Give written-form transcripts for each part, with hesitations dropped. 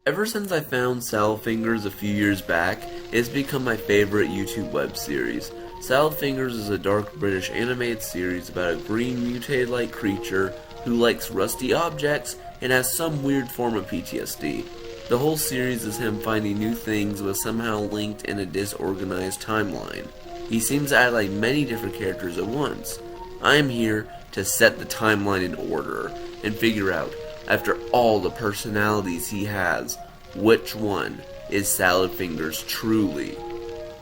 Ever since I found Salad Fingers a few years back, it's become my favorite YouTube web series. Salad Fingers is a dark British animated series about a green mutated-like creature who likes rusty objects and has some weird form of PTSD. The whole series is him finding new things but somehow linked in a disorganized timeline. He seems to add like many different characters at once. I am here to set the timeline in order and figure out, after all the personalities he has, which one is Salad Fingers truly.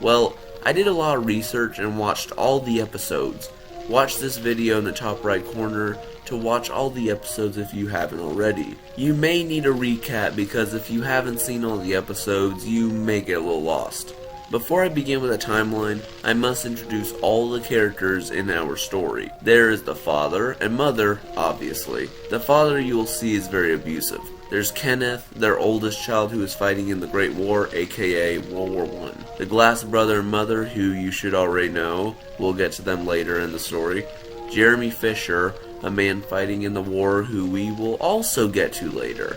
Well, I did a lot of research and watched all the episodes. Watch this video in the top right corner to watch all the episodes if you haven't already. You may need a recap because if you haven't seen all the episodes, you may get a little lost. Before I begin with the timeline, I must introduce all the characters in our story. There is the father and mother, obviously. The father you will see is very abusive. There's Kenneth, their oldest child who is fighting in the Great War, aka World War I. The Glass brother and mother, who you should already know, we'll get to them later in the story. Jeremy Fisher, a man fighting in the war who we will also get to later.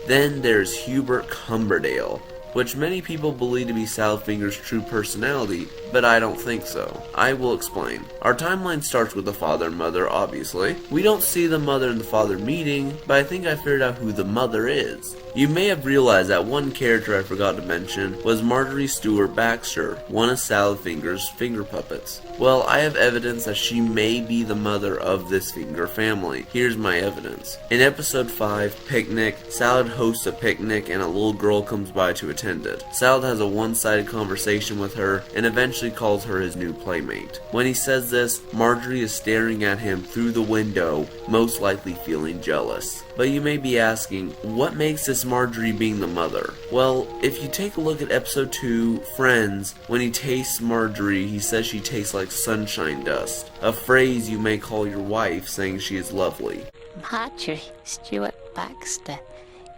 Then there's Hubert Cumberdale, which many people believe to be Salad Fingers' true personality, but I don't think so. I will explain. Our timeline starts with the father and mother, obviously. We don't see the mother and the father meeting, but I think I figured out who the mother is. You may have realized that one character I forgot to mention was Marjorie Stewart Baxter, one of Salad Fingers' finger puppets. Well, I have evidence that she may be the mother of this finger family. Here's my evidence. In episode 5, Picnic, Salad hosts a picnic and a little girl comes by to attend it. Salad has a one-sided conversation with her and eventually calls her his new playmate. When he says this, Marjorie is staring at him through the window, most likely feeling jealous. But you may be asking, what makes this Marjorie being the mother? Well, if you take a look at episode 2, Friends, when he tastes Marjorie, he says she tastes like sunshine dust, a phrase you may call your wife saying she is lovely. Marjorie Stewart Baxter,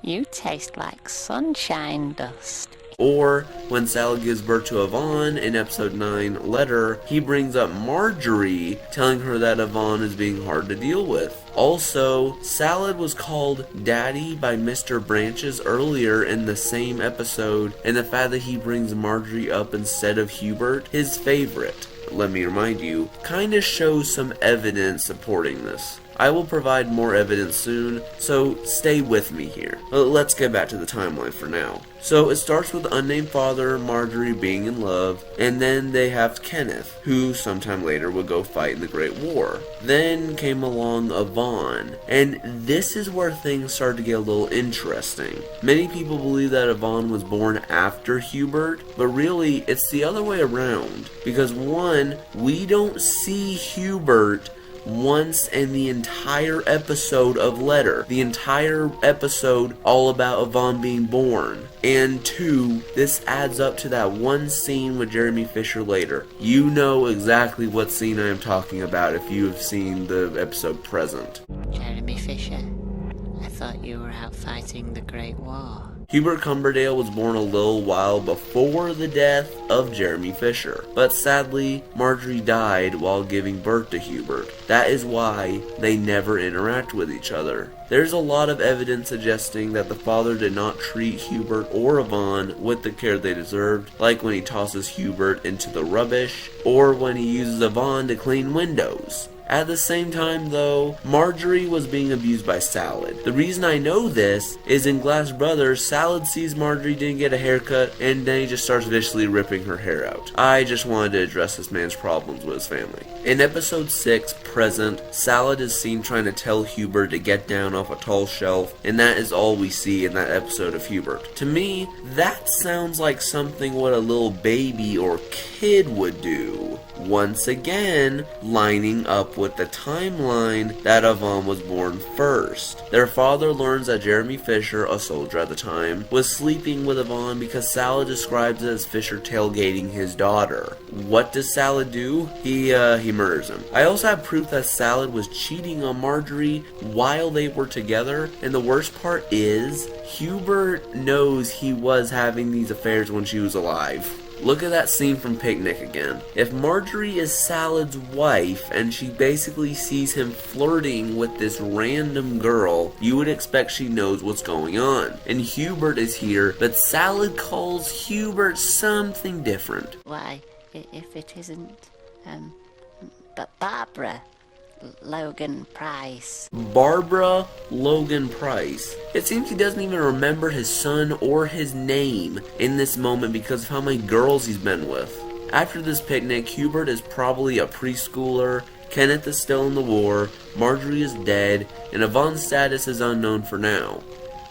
you taste like sunshine dust. Or, when Salad gives birth to Yvonne in episode 9, Letter, he brings up Marjorie, telling her that Yvonne is being hard to deal with. Also, Salad was called Daddy by Mr. Branches earlier in the same episode, and the fact that he brings Marjorie up instead of Hubert, his favorite, let me remind you, kinda shows some evidence supporting this. I will provide more evidence soon, so stay with me here. Let's get back to the timeline for now. So it starts with the unnamed father, Marjorie being in love, and then they have Kenneth, who sometime later would go fight in the Great War. Then came along Yvonne, and this is where things start to get a little interesting. Many people believe that Yvonne was born after Hubert, but really it's the other way around, because one, we don't see Hubert once in the entire episode of Letter. The entire episode all about Yvonne being born. And 2, this adds up to that one scene with Jeremy Fisher later. You know exactly what scene I am talking about if you have seen the episode Present. Jeremy Fisher, I thought you were out fighting the Great War. Hubert Cumberdale was born a little while before the death of Jeremy Fisher, but sadly, Marjorie died while giving birth to Hubert. That is why they never interact with each other. There's a lot of evidence suggesting that the father did not treat Hubert or Yvonne with the care they deserved, like when he tosses Hubert into the rubbish, or when he uses Yvonne to clean windows. At the same time though, Marjorie was being abused by Salad. The reason I know this is in Glass Brothers, Salad sees Marjorie didn't get a haircut and then he just starts viciously ripping her hair out. I just wanted to address this man's problems with his family. In episode 6, Present, Salad is seen trying to tell Hubert to get down off a tall shelf, and that is all we see in that episode of Hubert. To me, that sounds like something what a little baby or kid would do. Once again, lining up with the timeline that Yvonne was born first. Their father learns that Jeremy Fisher, a soldier at the time, was sleeping with Yvonne because Salad describes it as Fisher tailgating his daughter. What does Salad do? He murders him. I also have proof that Salad was cheating on Marjorie while they were together, and the worst part is, Hubert knows he was having these affairs when she was alive. Look at that scene from Picnic again. If Marjorie is Salad's wife and she basically sees him flirting with this random girl, you would expect she knows what's going on. And Hubert is here, but Salad calls Hubert something different. Why, if it isn't, but Barbara Logan Price. Barbara Logan Price. It seems he doesn't even remember his son or his name in this moment because of how many girls he's been with. After this picnic, Hubert is probably a preschooler, Kenneth is still in the war, Marjorie is dead, and Yvonne's status is unknown for now.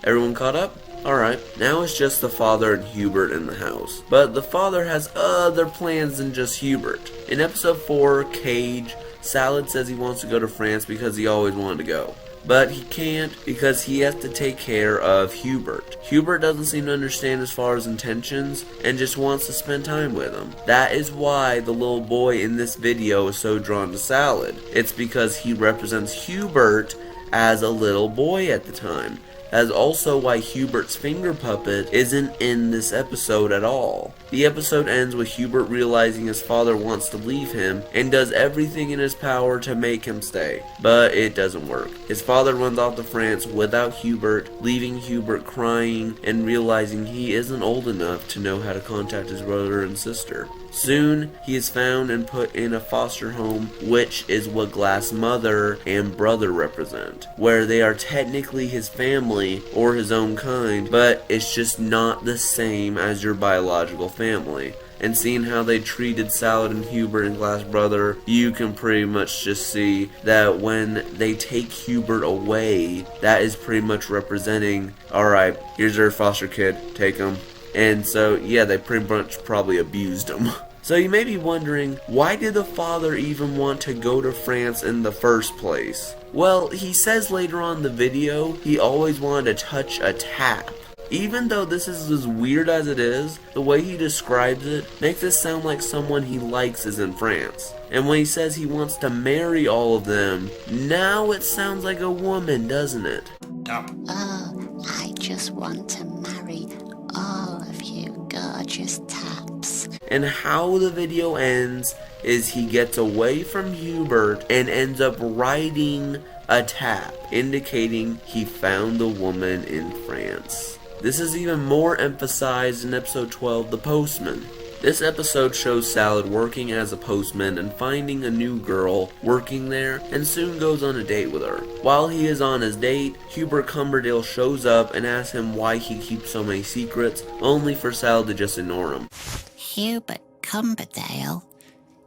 Everyone caught up? Alright, now it's just the father and Hubert in the house. But the father has other plans than just Hubert. In episode 4, Cage, Salad says he wants to go to France because he always wanted to go. But he can't because he has to take care of Hubert. Hubert doesn't seem to understand his father's intentions and just wants to spend time with him. That is why the little boy in this video is so drawn to Salad. It's because he represents Hubert as a little boy at the time. That is also why Hubert's finger puppet isn't in this episode at all. The episode ends with Hubert realizing his father wants to leave him and does everything in his power to make him stay. But it doesn't work. His father runs off to France without Hubert, leaving Hubert crying and realizing he isn't old enough to know how to contact his brother and sister. Soon, he is found and put in a foster home, which is what Glass' mother and brother represent, where they are technically his family or his own kind, but it's just not the same as your biological family. And seeing how they treated Salad and Hubert and Glass' brother, you can pretty much just see that when they take Hubert away, that is pretty much representing, alright, here's our foster kid, take him. And so, yeah, they pretty much probably abused him. So you may be wondering, why did the father even want to go to France in the first place? Well, he says later on in the video, he always wanted to touch a tap. Even though this is as weird as it is, the way he describes it makes it sound like someone he likes is in France. And when he says he wants to marry all of them, now it sounds like a woman, doesn't it? Oh, I just want to marry all of you gorgeous taps. And how the video ends is he gets away from Hubert and ends up riding a tap, indicating he found the woman in France. This is even more emphasized in episode 12, The Postman. This episode shows Salad working as a postman and finding a new girl working there and soon goes on a date with her. While he is on his date, Hubert Cumberdale shows up and asks him why he keeps so many secrets, only for Salad to just ignore him. Hubert Cumberdale,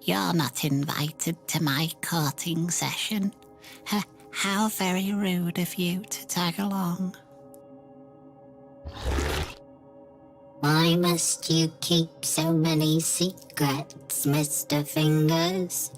you're not invited to my courting session. How very rude of you to tag along. Why must you keep so many secrets, Mr. Fingers?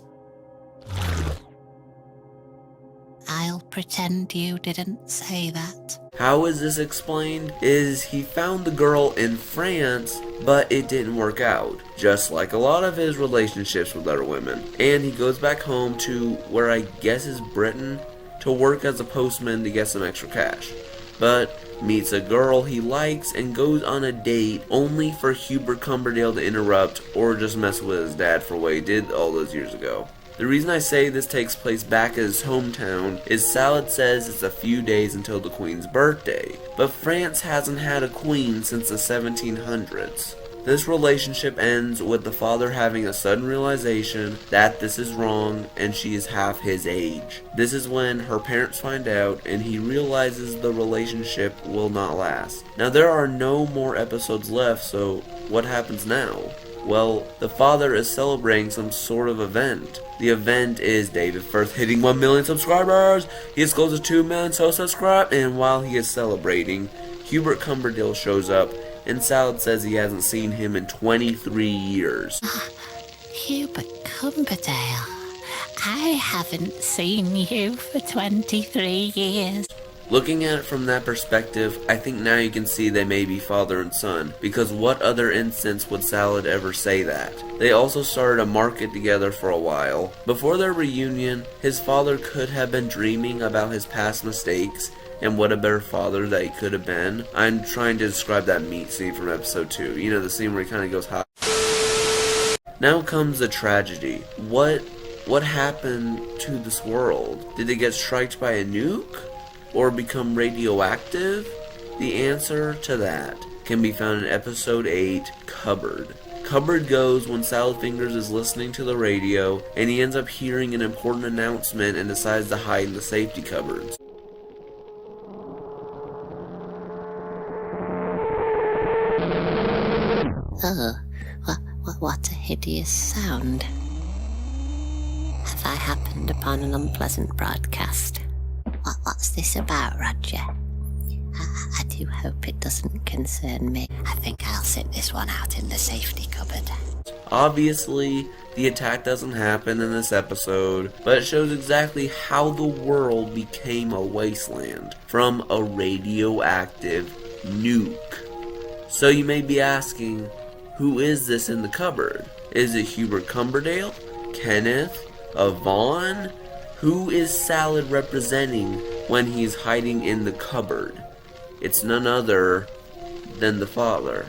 I'll pretend you didn't say that. How is this explained? Is he found the girl in France, but it didn't work out, just like a lot of his relationships with other women. And he goes back home to where I guess is Britain to work as a postman to get some extra cash. But meets a girl he likes and goes on a date only for Hubert Cumberdale to interrupt or just mess with his dad for what he did all those years ago. The reason I say this takes place back at his hometown is Salad says it's a few days until the Queen's birthday, but France hasn't had a queen since the 1700s. This relationship ends with the father having a sudden realization that this is wrong and she is half his age. This is when her parents find out and he realizes the relationship will not last. Now there are no more episodes left, so what happens now? Well, the father is celebrating some sort of event. The event is David Firth hitting 1 million subscribers. He is close to 2 million so subscribed, and while he is celebrating, Hubert Cumberdale shows up and Salad says he hasn't seen him in 23 years. Hubert Cumberdale, I haven't seen you for 23 years. Looking at it from that perspective, I think now you can see they may be father and son, because what other instance would Salad ever say that? They also started a market together for a while. Before their reunion, his father could have been dreaming about his past mistakes and what a better father that he could have been. I'm trying to describe that meat scene from episode 2. You know, the scene where he kind of goes hot. Now comes the tragedy. What happened to this world? Did it get struck by a nuke? Or become radioactive? The answer to that can be found in episode 8, Cupboard. Cupboard goes when Salad Fingers is listening to the radio, and he ends up hearing an important announcement and decides to hide in the safety cupboards. Oh, what a hideous sound. Have I happened upon an unpleasant broadcast? What's this about, Roger? I do hope it doesn't concern me. I think I'll sit this one out in the safety cupboard. Obviously, the attack doesn't happen in this episode, but it shows exactly how the world became a wasteland from a radioactive nuke. So you may be asking, who is this in the cupboard? Is it Hubert Cumberdale? Kenneth? Yvonne? Who is Salad representing when he's hiding in the cupboard? It's none other than the father.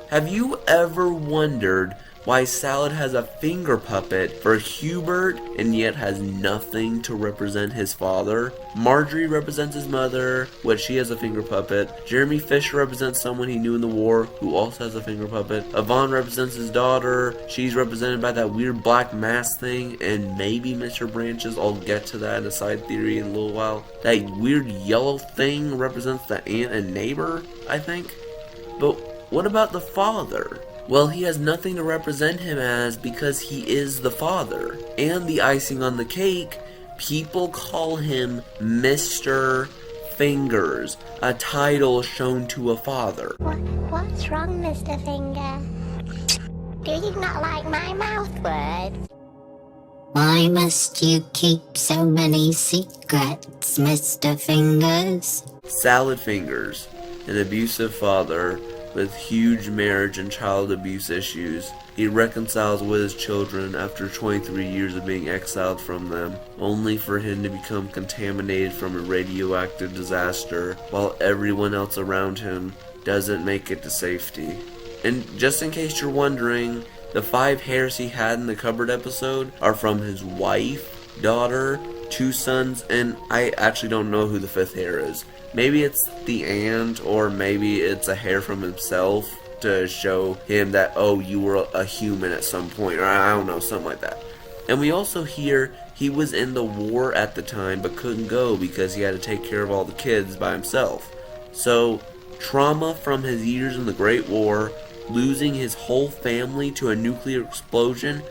Have you ever wondered why Salad has a finger puppet for Hubert and yet has nothing to represent his father? Marjorie represents his mother, which she has a finger puppet. Jeremy Fisher represents someone he knew in the war, who also has a finger puppet. Yvonne represents his daughter. She's represented by that weird black mask thing, and maybe Mr. Branches. I'll get to that in a side theory in a little while. That weird yellow thing represents the aunt and neighbor, I think. But what about the father? Well, he has nothing to represent him as because he is the father. And the icing on the cake, people call him Mr. Fingers, a title shown to a father. What's wrong, Mr. Finger? Do you not like my mouth words? Why must you keep so many secrets, Mr. Fingers? Salad Fingers, an abusive father with huge marriage and child abuse issues. He reconciles with his children after 23 years of being exiled from them, only for him to become contaminated from a radioactive disaster, while everyone else around him doesn't make it to safety. And just in case you're wondering, the 5 hairs he had in the cupboard episode are from his wife, daughter, 2 sons, and I actually don't know who the 5th hair is. Maybe it's the aunt, or maybe it's a hair from himself to show him that, oh, you were a human at some point, or I don't know, something like that. And we also hear he was in the war at the time but couldn't go because he had to take care of all the kids by himself. So, trauma from his years in the Great War, losing his whole family to a nuclear explosion,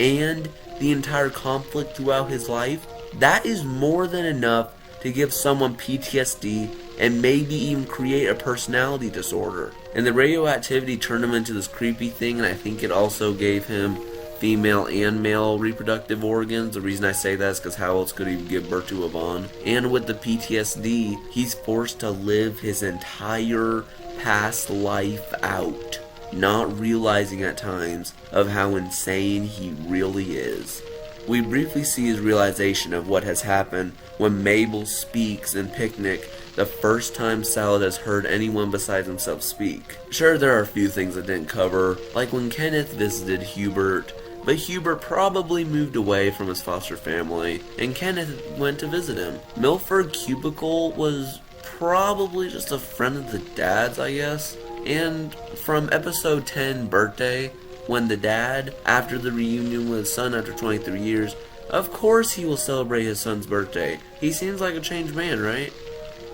and the entire conflict throughout his life, that is more than enough to give someone PTSD and maybe even create a personality disorder. And the radioactivity turned him into this creepy thing, and I think it also gave him female and male reproductive organs. The reason I say that is because how else could he give birth to Yvonne? And with the PTSD, he's forced to live his entire past life out, not realizing at times of how insane he really is. We briefly see his realization of what has happened when Mabel speaks in Picnic, the first time Salad has heard anyone besides himself speak. Sure, there are a few things that didn't cover, like when Kenneth visited Hubert, but Hubert probably moved away from his foster family, and Kenneth went to visit him. Milford Cubicle was probably just a friend of the dad's, I guess. And from episode 10, Birthday, when the dad, after the reunion with his son after 23 years, of course he will celebrate his son's birthday. He seems like a changed man, right?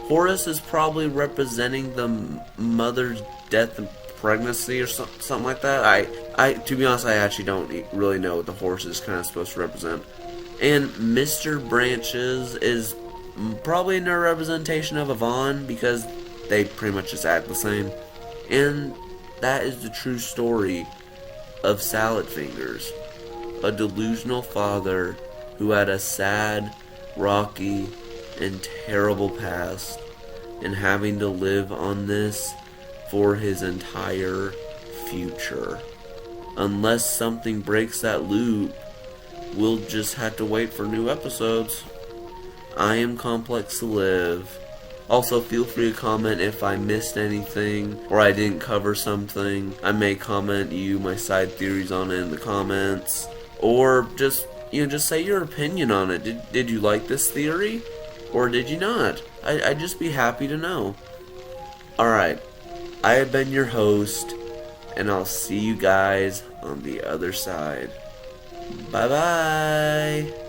Horace is probably representing the mother's death and pregnancy or something like that. I to be honest, I actually don't really know what the horse is kind of supposed to represent. And Mr. Branches is probably a representation of Yvonne because they pretty much just act the same. And that is the true story of Salad Fingers, a delusional father who had a sad, rocky, and terrible past, and having to live on this for his entire future. Unless something breaks that loop, we'll just have to wait for new episodes. I am Complex to Live. Also, feel free to comment if I missed anything or I didn't cover something. I may comment you my side theories on it in the comments, or just say your opinion on it. Did you like this theory, or did you not? I'd just be happy to know. Alright, I have been your host, and I'll see you guys on the other side. Bye bye.